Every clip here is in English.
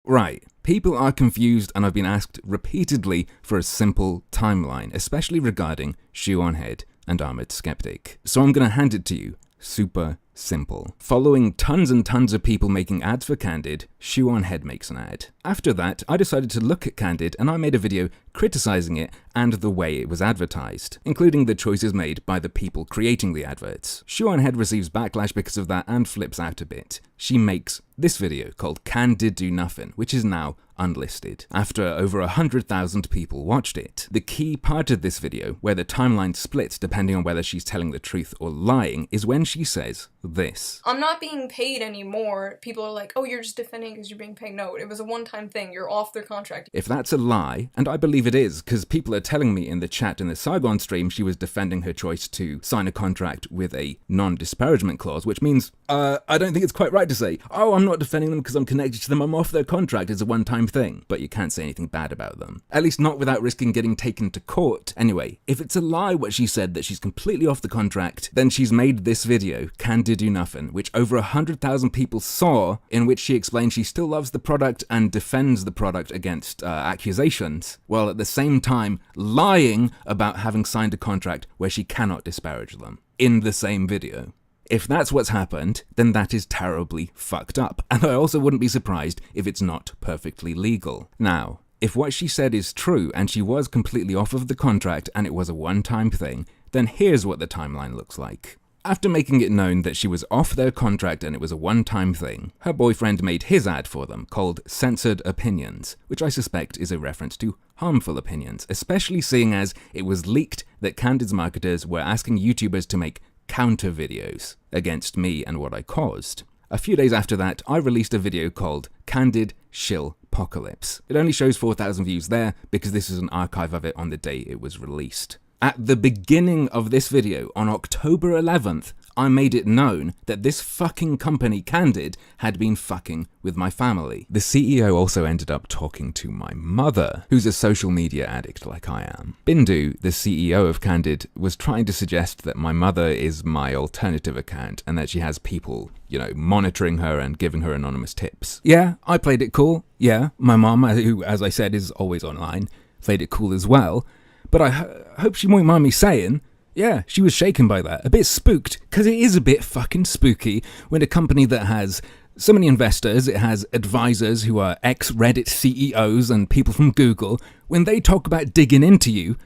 Right, people are confused and I've been asked repeatedly for a simple timeline, especially regarding Shoe on Head and Armored Skeptic. So I'm gonna hand it to you, super simple. Following tons and tons of people making ads for Candid, Shoe on Head makes an ad. After that, I decided to look at Candid and I made a video criticizing it and the way it was advertised, including the choices made by the people creating the adverts. Shoe on Head receives backlash because of that and flips out a bit. She makes this video called Candid Do Nothing, which is now unlisted, after over 100,000 people watched it. The key part of this video, where the timeline splits depending on whether she's telling the truth or lying, is when she says this. I'm not being paid anymore. People are like, oh, you're just defending because you're being paid. No, it was a one-time thing. You're off their contract. If that's a lie, and I believe it is, because people are telling me in the chat in the Sargon stream she was defending her choice to sign a contract with a non-disparagement clause, which means, I don't think it's quite right to say, oh, I'm not defending them because I'm connected to them, I'm off their contract, it's a one-time thing. But you can't say anything bad about them. At least not without risking getting taken to court. Anyway, if it's a lie what she said that she's completely off the contract, then she's made this video, Candid Do Nothing, which over 100,000 people saw, in which she explains she still loves the product and defends the product against accusations, while at the same time lying about having signed a contract where she cannot disparage them, in the same video. If that's what's happened, then that is terribly fucked up, and I also wouldn't be surprised if it's not perfectly legal. Now, if what she said is true and she was completely off of the contract and it was a one-time thing, then here's what the timeline looks like. After making it known that she was off their contract and it was a one-time thing, her boyfriend made his ad for them, called Censored Opinions, which I suspect is a reference to harmful opinions, especially seeing as it was leaked that Candid's marketers were asking YouTubers to make counter videos against me and what I caused. A few days after that, I released a video called Candid Shill Apocalypse. It only shows 4,000 views there because this is an archive of it on the day it was released. At the beginning of this video, on October 11th, I made it known that this fucking company, Candid, had been fucking with my family. The CEO also ended up talking to my mother, who's a social media addict like I am. Bindu, the CEO of Candid, was trying to suggest that my mother is my alternative account and that she has people, monitoring her and giving her anonymous tips. Yeah, I played it cool. Yeah, my mom, who, as I said, is always online, played it cool as well. But I hope she won't mind me saying, yeah, she was shaken by that. A bit spooked, because it is a bit fucking spooky when a company that has so many investors, it has advisors who are ex-Reddit CEOs and people from Google, when they talk about digging into you,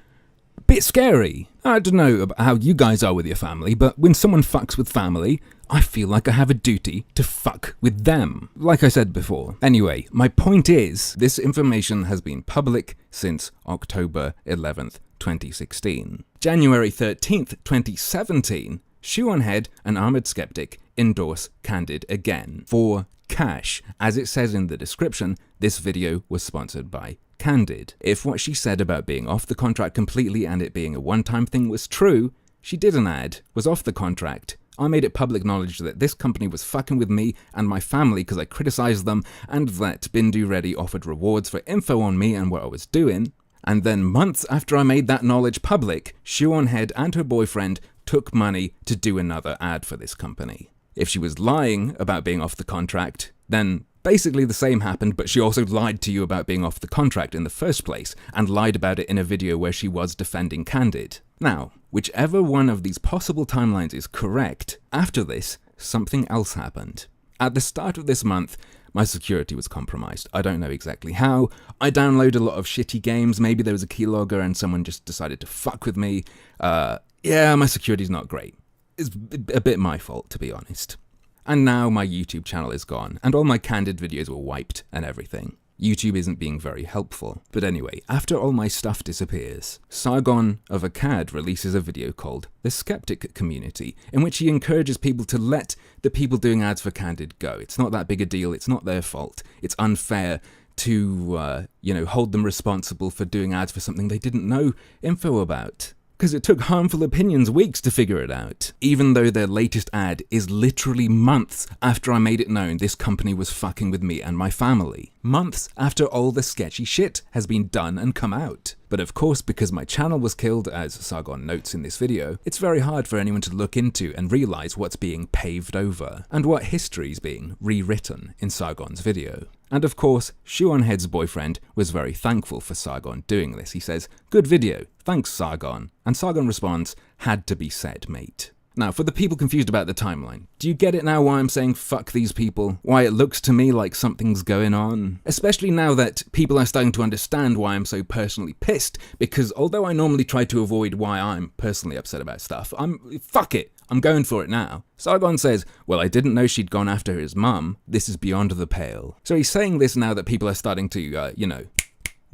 a bit scary. I don't know about how you guys are with your family, but when someone fucks with family, I feel like I have a duty to fuck with them, like I said before. Anyway, my point is, this information has been public since October 11th, 2016. January 13th, 2017, Shoe on Head and Armored Skeptic endorse Candid again for cash. As it says in the description, this video was sponsored by Candid. If what she said about being off the contract completely and it being a one-time thing was true, she did an ad, was off the contract. I made it public knowledge that this company was fucking with me and my family because I criticized them, and that Bindu Reddy offered rewards for info on me and what I was doing. And then months after I made that knowledge public, Shoe on Head and her boyfriend took money to do another ad for this company. If she was lying about being off the contract, then basically the same happened, but she also lied to you about being off the contract in the first place, and lied about it in a video where she was defending Candid. Now, whichever one of these possible timelines is correct, after this, something else happened. At the start of this month, my security was compromised. I don't know exactly how. I downloaded a lot of shitty games, maybe there was a keylogger and someone just decided to fuck with me. Yeah, my security's not great. It's a bit my fault, to be honest. And now my YouTube channel is gone, and all my Candid videos were wiped and everything. YouTube isn't being very helpful. But anyway, after all my stuff disappears, Sargon of Akkad releases a video called The Skeptic Community, in which he encourages people to let the people doing ads for Candid go. It's not that big a deal, it's not their fault. It's unfair to, hold them responsible for doing ads for something they didn't know info about. Because it took Harmful Opinions weeks to figure it out, even though their latest ad is literally months after I made it known this company was fucking with me and my family. Months after all the sketchy shit has been done and come out. But of course, because my channel was killed, as Sargon notes in this video, it's very hard for anyone to look into and realize what's being paved over, and what history's being rewritten in Sargon's video. And of course, Shoe-on-Head's boyfriend was very thankful for Sargon doing this. He says, "Good video, thanks Sargon." And Sargon responds, "Had to be said, mate." Now, for the people confused about the timeline, do you get it now why I'm saying fuck these people? Why it looks to me like something's going on? Especially now that people are starting to understand why I'm so personally pissed, because although I normally try to avoid why I'm personally upset about stuff, fuck it, I'm going for it now. Sargon says, "Well, I didn't know she'd gone after his mum. This is beyond the pale." So he's saying this now that people are starting to,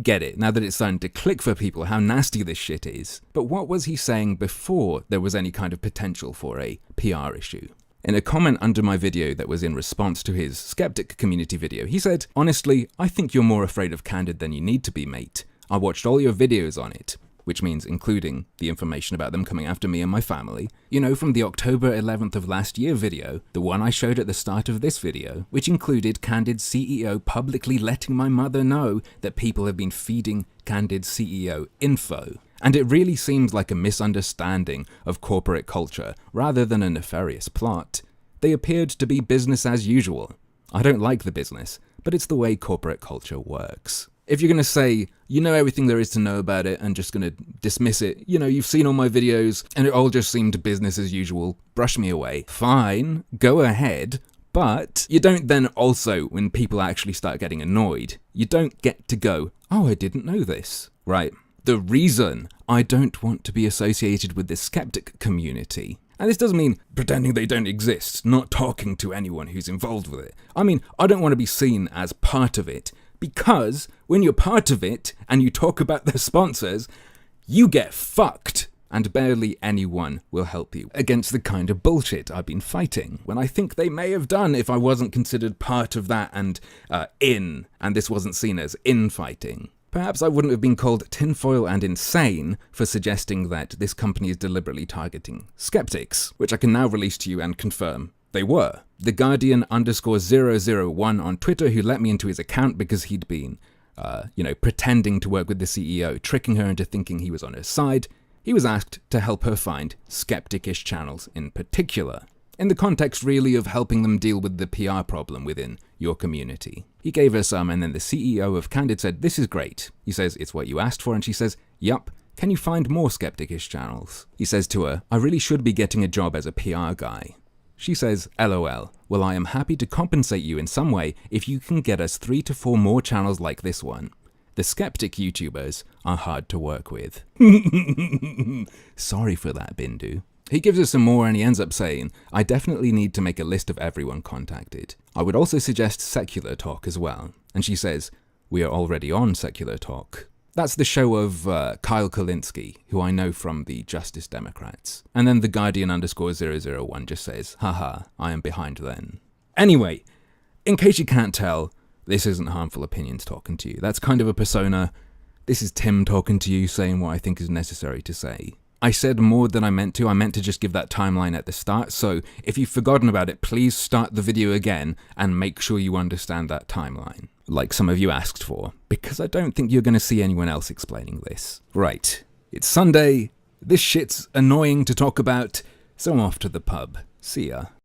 get it, now that it's starting to click for people how nasty this shit is. But what was he saying before there was any kind of potential for a PR issue? In a comment under my video that was in response to his skeptic community video, he said, "Honestly, I think you're more afraid of Candid than you need to be, mate. I watched all your videos on it," which means including the information about them coming after me and my family. You know, from the October 11th of last year video, the one I showed at the start of this video, which included Candid's CEO publicly letting my mother know that people have been feeding Candid's CEO info. And it really seems like a misunderstanding of corporate culture rather than a nefarious plot. They appeared to be business as usual. I don't like the business, but it's the way corporate culture works. If you're going to say, you know everything there is to know about it and just going to dismiss it, you've seen all my videos and it all just seemed business as usual, brush me away, fine, go ahead, but you don't then also, when people actually start getting annoyed, you don't get to go, "Oh, I didn't know this," right? The reason I don't want to be associated with the skeptic community, and this doesn't mean pretending they don't exist, not talking to anyone who's involved with it. I mean, I don't want to be seen as part of it. Because when you're part of it and you talk about their sponsors, you get fucked. And barely anyone will help you against the kind of bullshit I've been fighting, when I think they may have done if I wasn't considered part of that and and this wasn't seen as infighting. Perhaps I wouldn't have been called tinfoil and insane for suggesting that this company is deliberately targeting skeptics, which I can now release to you and confirm they were. The Guardian _001 on Twitter, who let me into his account because he'd been, pretending to work with the CEO, tricking her into thinking he was on her side. He was asked to help her find skeptic-ish channels in particular, in the context really of helping them deal with the PR problem within your community. He gave her some, and then the CEO of Candid said, "This is great." He says, "It's what you asked for," and she says, "Yup. Can you find more skeptic-ish channels?" He says to her, "I really should be getting a job as a PR guy." She says, "LOL, well, I am happy to compensate you in some way if you can get us 3 to 4 more channels like this one. The skeptic YouTubers are hard to work with." Sorry for that, Bindu. He gives us some more and he ends up saying, "I definitely need to make a list of everyone contacted. I would also suggest Secular Talk as well." And she says, "We are already on Secular Talk." That's the show of Kyle Kulinski, who I know from the Justice Democrats. And then the Guardian _001 just says, "Haha, I am behind then." Anyway, in case you can't tell, this isn't Harmful Opinions talking to you. That's kind of a persona. This is Tim talking to you, saying what I think is necessary to say. I said more than I meant to. I meant to just give that timeline at the start, so if you've forgotten about it, please start the video again and make sure you understand that timeline, like some of you asked for, because I don't think you're going to see anyone else explaining this. Right, it's Sunday, this shit's annoying to talk about, so I'm off to the pub. See ya.